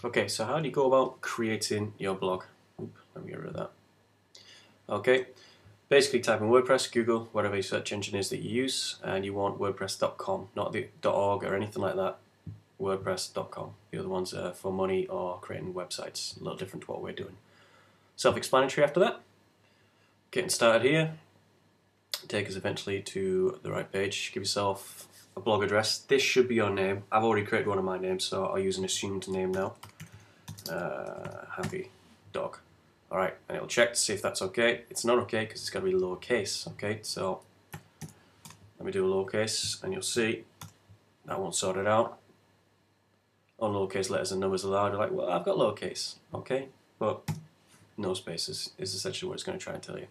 Okay, so how do you go about creating your blog? Oop, let me get rid of that. Okay, basically type in WordPress, Google, whatever your search engine is that you use, and you want WordPress.com, not the .org or anything like that. WordPress.com. The other ones are for money or creating websites. A little different to what we're doing. Self-explanatory after that. Getting started here. Take us eventually to the right page. Give yourself a blog address. This should be your name. I've already created one of my names, so I'll use an assumed name now. Happy Dog. Alright, and it'll check to see if that's okay. It's not okay because it's got to be lowercase. Okay, so let me do a lowercase, and you'll see that won't sort it out. On lowercase letters and numbers allowed, you're like, well, I've got lowercase. Okay, but no spaces is essentially what it's going to try and tell you.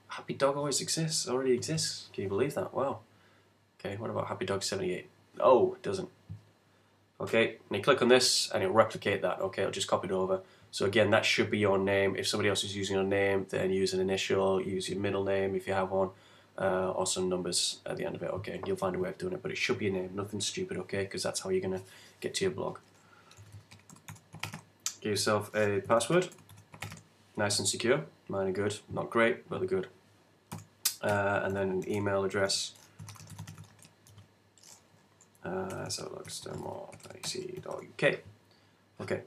Happy Dog already exists. Can you believe that? Wow. Okay, what about Happy Dog 78? Oh, it doesn't. Okay, and you click on this and it'll replicate that. Okay, it'll just copy it over. So again, that should be your name. If somebody else is using your name, then use an initial, use your middle name if you have one, or some numbers at the end of it. Okay, you'll find a way of doing it, but it should be your name, nothing stupid, okay, because that's how you're going to get to your blog. Give yourself a password, nice and secure. Mine are good, not great, but they're good. And then an email address. So it looks more.ac.uk. Okay.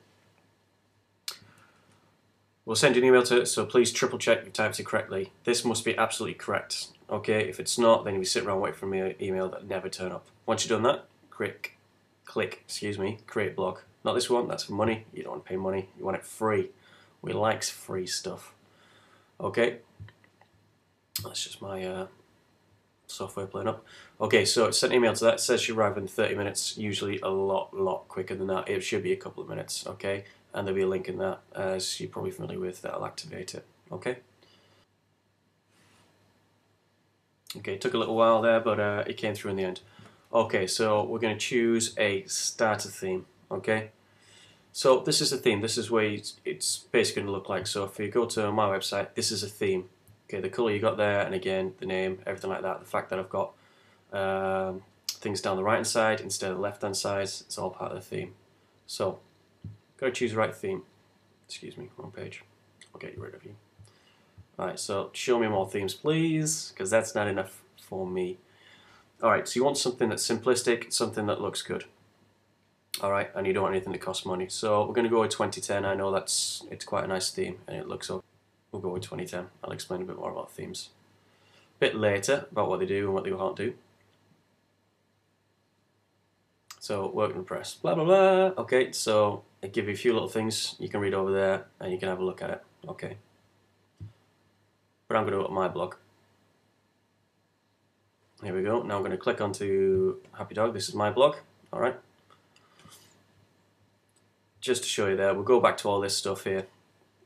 We'll send you an email to it, so please triple check you've typed it correctly. This must be absolutely correct. Okay, if it's not, then you'll be sitting around waiting for an email that never turn up. Once you've done that, click create blog. Not this one, that's for money. You don't want to pay money, you want it free. We like free stuff. Okay, that's just my software playing up. Okay, so it sent an email to that. It says you arrive in 30 minutes, usually a lot quicker than that. It should be a couple of minutes, okay? And there'll be a link in that, as you're probably familiar with, that'll activate it, okay? Okay, it took a little while there, but it came through in the end. Okay, so we're going to choose a starter theme, okay? So this is a theme. This is where it's basically going to look like. So if you go to my website, this is a theme. Okay, the color you got there, and again, the name, everything like that. The fact that I've got things down the right hand side instead of the left hand side, it's all part of the theme. So, got to choose the right theme. Excuse me, wrong page. I'll get rid of you. Alright, so show me more themes, please, because that's not enough for me. Alright, so you want something that's simplistic, something that looks good. Alright, and you don't want anything that costs money. So we're going to go with 2010. I know it's quite a nice theme, and it looks okay. We'll go with 2010. I'll explain a bit more about themes a bit later, about what they do and what they can't do. So, WordPress, blah blah blah. Okay, so I give you a few little things you can read over there, and you can have a look at it. Okay. But I'm going to go to my blog. Here we go. Now I'm going to click onto Happy Dog. This is my blog. Alright. Just to show you there, we'll go back to all this stuff here.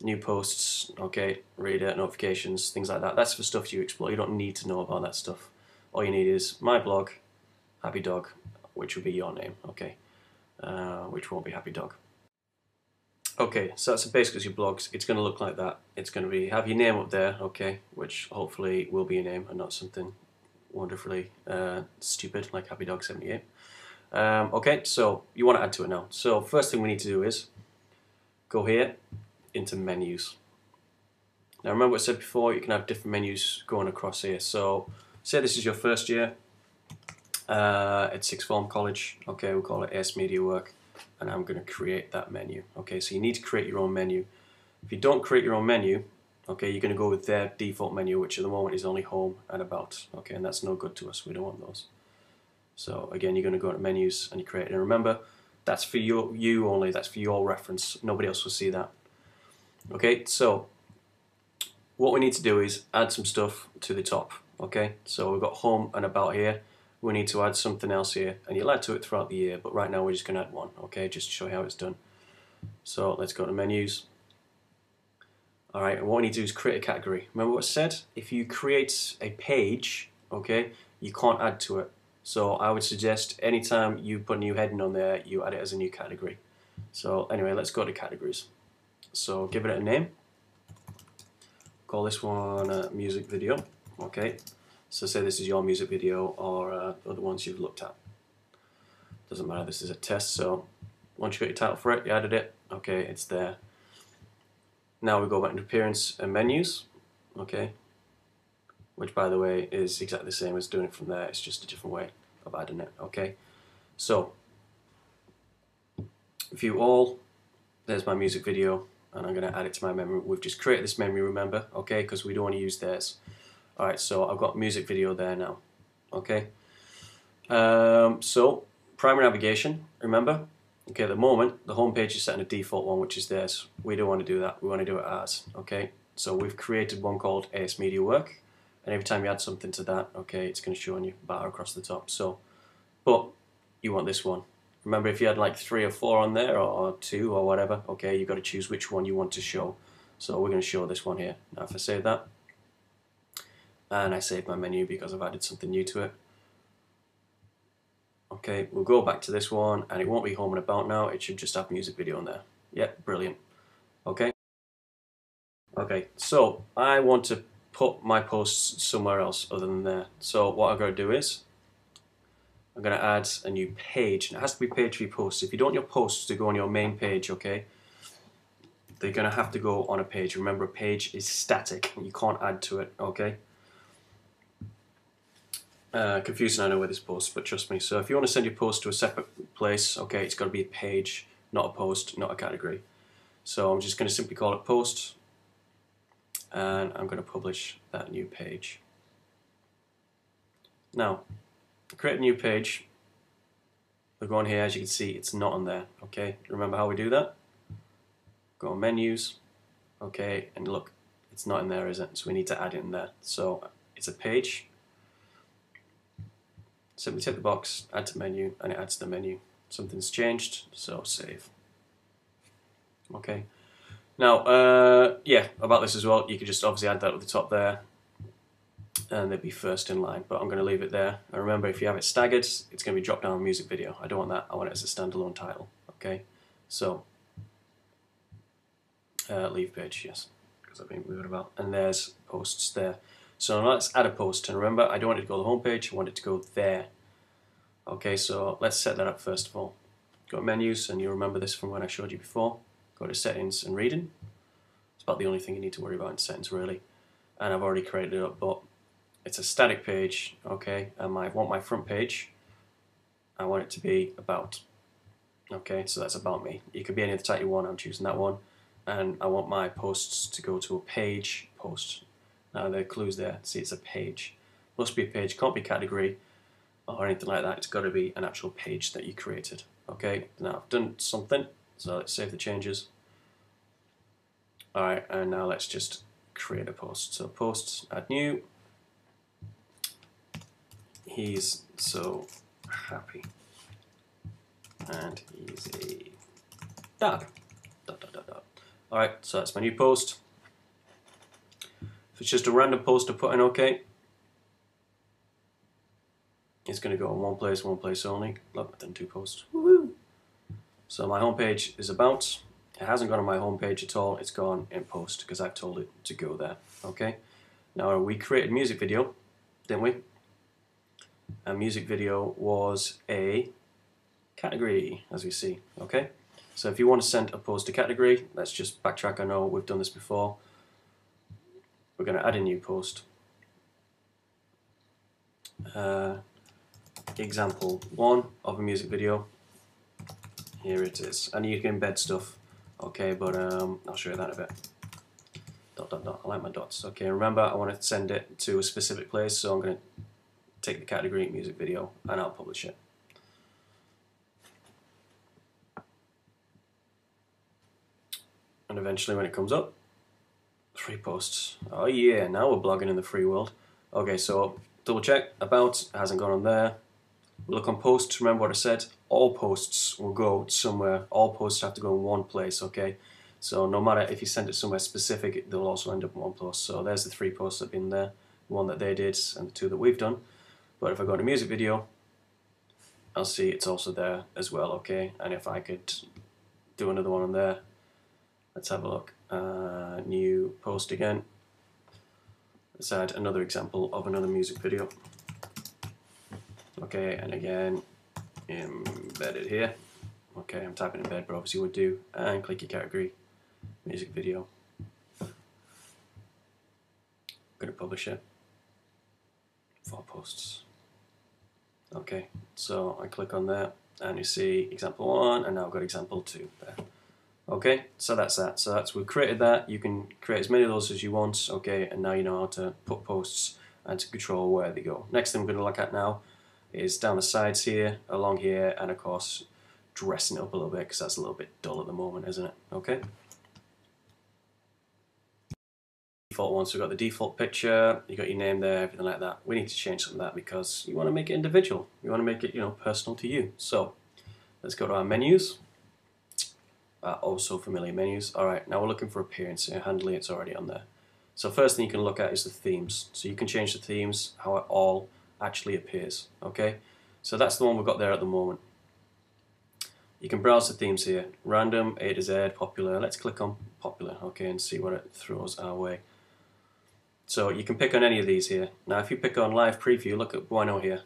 New posts, okay, reader, notifications, things like that. That's for stuff you explore. You don't need to know about that stuff. All you need is my blog, Happy Dog, which will be your name, okay, which won't be Happy Dog. Okay, so that's basically your blogs. It's going to look like that. It's going to be have your name up there, okay, which hopefully will be your name and not something wonderfully stupid like Happy Dog 78. Okay, so you want to add to it now. So first thing we need to do is go here into menus. Now remember what I said before, you can have different menus going across here. So say this is your first year at sixth form college. Okay, we'll call it AS Media Work, and I'm going to create that menu. Okay, so you need to create your own menu. If you don't create your own menu, okay, you're going to go with their default menu, which at the moment is only home and about. Okay, and that's no good to us. We don't want those. So again, you're going to go to menus and you create it. And remember, that's for you only. That's for your reference. Nobody else will see that. Okay, so what we need to do is add some stuff to the top. Okay, so we've got home and about here. We need to add something else here, and you'll add to it throughout the year, but right now we're just going to add one, okay, just to show you how it's done. So let's go to menus. Alright, and what we need to do is create a category. Remember what I said? If you create a page, okay, you can't add to it. So I would suggest anytime you put a new heading on there, you add it as a new category. So anyway, let's go to categories. So give it a name. Call this one music video. Okay. So say this is your music video or other ones you've looked at. Doesn't matter, this is a test, so Once you got your title for it, you added it, okay, it's there. Now we go back into appearance and menus, okay, which by the way is exactly the same as doing it from there, it's just a different way of adding it, okay. So, view all, there's my music video, and I'm going to add it to my memory. We've just created this memory, remember, okay, because we don't want to use theirs. Alright, so I've got music video there now, okay. So, primary navigation, remember, okay, at the moment, the home page is set in a default one, which is theirs. We don't want to do that, we want to do it as, okay. So we've created one called AS Media Work, and every time you add something to that, okay, it's going to show on you bar across the top. So, but you want this one. Remember, if you had like 3 or 4 on there, or 2 or whatever, okay, you've got to choose which one you want to show. So we're going to show this one here. Now if I save that, and I save my menu because I've added something new to it. Okay, we'll go back to this one, and it won't be home and about now, it should just have music video on there. Yep, brilliant. Okay. Okay, so I want to put my posts somewhere else other than there. So what I'm going to do is, I'm going to add a new page, and it has to be page for your posts. If you don't want your posts to go on your main page, okay, they're going to have to go on a page. Remember, a page is static, you can't add to it, okay? Confusing, I know, with this post, but trust me. So if you want to send your post to a separate place, okay, it's got to be a page, not a post, not a category. So I'm just going to simply call it post, and I'm going to publish that new page. Now, create a new page. We'll go on here, as you can see, it's not on there, okay? Remember how we do that? Go on menus, okay, and look, it's not in there, is it? So we need to add it in there. So it's a page. Simply tick the box, add to menu, and it adds to the menu. Something's changed, so save. Okay. Now, yeah, about this as well, you could just obviously add that at the top there, and they'd be first in line, but I'm going to leave it there. And remember, if you have it staggered, it's going to be drop down music video. I don't want that, I want it as a standalone title. Okay, so leave page, yes, because I've been moving about, and there's posts there. So now let's add a post, and remember, I don't want it to go to the home page, I want it to go there. Okay, so let's set that up first of all. Go to menus, and you remember this from when I showed you before. Go to settings and reading. It's about the only thing you need to worry about in settings, really. And I've already created it up, but it's a static page, okay, and I want my front page, I want it to be about. Okay, so that's about me. It could be any other type you want, I'm choosing that one. And I want my posts to go to a page post. Now the clue's there, see it's a page. Must be a page, can't be category or anything like that, it's got to be an actual page that you created. Okay, now I've done something, so let's save the changes. Alright, and now let's just create a post. So posts, add new. He's so happy. And he's a dog. Alright, so that's my new post. If it's just a random post to put in, okay, it's going to go in one place only. Look, I've done 2 posts. Woohoo! So my homepage is about. It hasn't gone on my homepage at all, it's gone in post because I've told it to go there. Okay, now we created a music video, didn't we? A music video was a category, as we see. Okay, so if you want to send a post to category, let's just backtrack. I know we've done this before. We're going to add a new post. Example 1 of a music video. Here it is, and you can embed stuff. Okay, but I'll show you that in a bit. Dot dot dot. I like my dots. Okay, remember I want to send it to a specific place, so I'm going to take the category music video and I'll publish it. And eventually, when it comes up, 3 posts. Oh yeah, now we're blogging in the free world. Okay, so double check about, it hasn't gone on there. We'll look on posts, remember what I said, all posts will go somewhere, all posts have to go in one place, okay? So no matter if you send it somewhere specific, they'll also end up in one post. So there's the 3 posts that have been there, the one that they did and the 2 that we've done. But if I go to music video, I'll see it's also there as well, okay? And if I could do another one on there, let's have a look. New post again. Let's add another example of another music video. Okay, and again, embedded here. Okay, I'm typing in bed, but obviously you would do, and click your category, music video. I'm going to publish it. 4 posts. Okay, so I click on there, and you see example 1, and now I've got example 2 there. Okay, so that's that. So we've created that. You can create as many of those as you want. Okay, and now you know how to put posts and to control where they go. Next thing we're going to look at now is down the sides here, along here, and of course dressing it up a little bit because that's a little bit dull at the moment, isn't it? Okay. Default one, so we've got the default picture, you got your name there, everything like that. We need to change some of that because you want to make it individual. You want to make it, personal to you. So let's go to our menus. Also familiar menus. Alright, now we're looking for appearance. Handling, it's already on there. So first thing you can look at is the themes. So you can change the themes, how it all actually appears. Okay, so that's the one we've got there at the moment. You can browse the themes here. Random, A to Z, popular. Let's click on popular, okay, and see what it throws our way. So you can pick on any of these here. Now if you pick on live preview, look at Bueno here.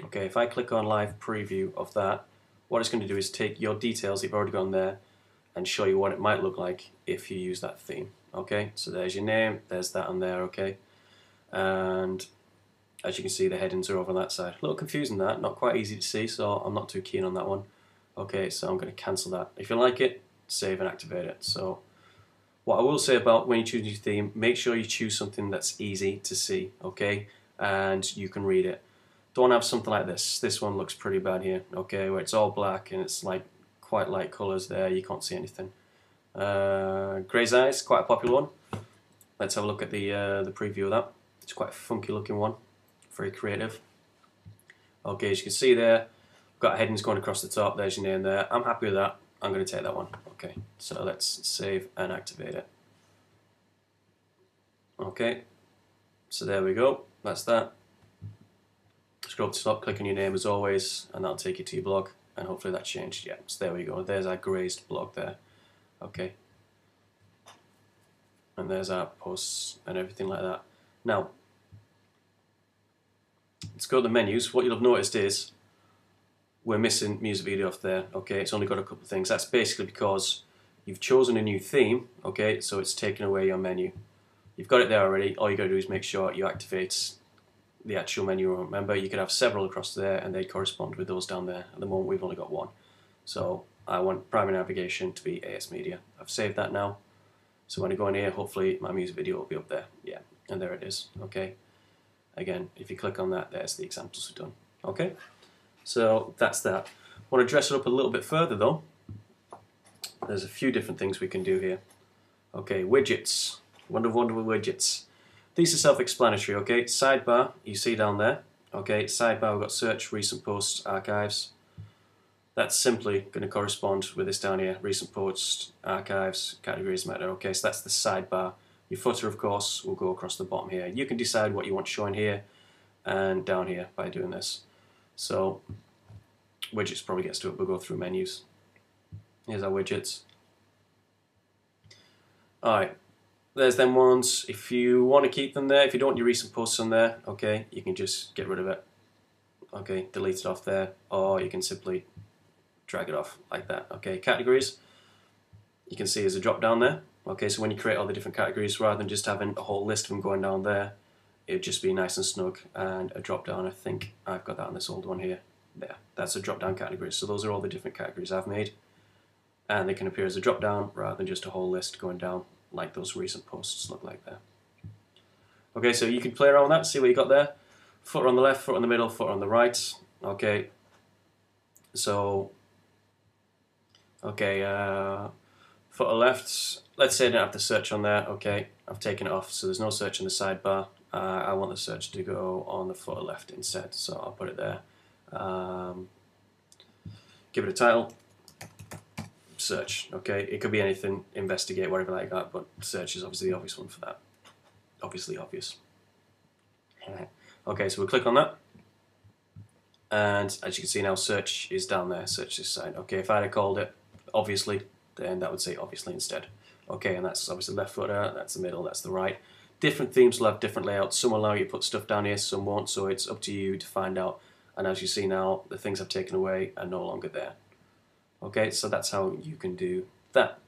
Okay, if I click on live preview of that, what it's going to do is take your details you've already gone there and show you what it might look like if you use that theme. Okay, so there's your name, there's that on there, okay, and as you can see the headings are over on that side. A little confusing, that, not quite easy to see, so I'm not too keen on that one. Okay, so I'm going to cancel that. If you like it, save and activate it. So what I will say about when you choose your theme, make sure you choose something that's easy to see, okay, and you can read it. Don't have something like this. This one looks pretty bad here, okay, where it's all black and it's like quite light colours there, you can't see anything. Grey's Eyes, quite a popular one. Let's have a look at the preview of that. It's quite a funky looking one, very creative. Okay, as you can see there, we've got headings going across the top, there's your name there. I'm happy with that, I'm going to take that one. Okay, so let's save and activate it. Okay, so there we go, that's that. Scroll to the top, click on your name as always, and that'll take you to your blog, and hopefully that changed. Yeah, so there we go, there's our grazed blog there. Okay, and there's our posts and everything like that. Now, let's go to the menus. What you'll have noticed is we're missing music video off there. Okay, it's only got a couple of things. That's basically because you've chosen a new theme. Okay, so it's taken away your menu. You've got it there already. All you got to do is make sure you activate the actual menu. Remember, you could have several across there, and they correspond with those down there. At the moment, we've only got one. So I want primary navigation to be AS Media. I've saved that now. So when I go in here, hopefully my music video will be up there. Yeah, and there it is. Okay. Again, if you click on that, there's the examples we've done. Okay. So that's that. I want to dress it up a little bit further though. There's a few different things we can do here. Okay, widgets. Wonderful widgets. These are self-explanatory, okay? Sidebar, you see down there. Okay, sidebar, we've got search, recent posts, archives. That's simply going to correspond with this down here. Recent posts, archives, categories matter. Okay, so that's the sidebar. Your footer, of course, will go across the bottom here. You can decide what you want showing here and down here by doing this. So widgets probably gets to it. We'll go through menus. Here's our widgets. Alright, there's them ones. If you want to keep them there, if you don't want your recent posts on there, okay, you can just get rid of it. Okay, delete it off there, or you can simply drag it off like that. Okay, categories, you can see there's a drop down there. Okay, so when you create all the different categories, rather than just having a whole list of them going down there, it would just be nice and snug, and a drop down. I think I've got that on this old one here. There, that's a drop down category. So those are all the different categories I've made, and they can appear as a drop down rather than just a whole list going down like those recent posts look like there. Okay, so you can play around with that, see what you got there. Footer on the left, footer on the middle, footer on the right. Okay, so okay, footer left. Let's say I don't have the search on there. Okay, I've taken it off, so there's no search in the sidebar. I want the search to go on the footer left instead, so I'll put it there. Give it a title. Search. Okay, it could be anything, investigate, whatever like that, but search is obviously the obvious one for that. Obviously obvious. Okay, so we'll click on that, and as you can see now, search is down there, search this side. Okay, if I had called it obviously, then that would say obviously instead. Okay, and that's obviously left footer, that's the middle, that's the right. Different themes will have different layouts. Some will allow you to put stuff down here, some won't, so it's up to you to find out. And as you see now, the things I've taken away are no longer there. Okay, so that's how you can do that.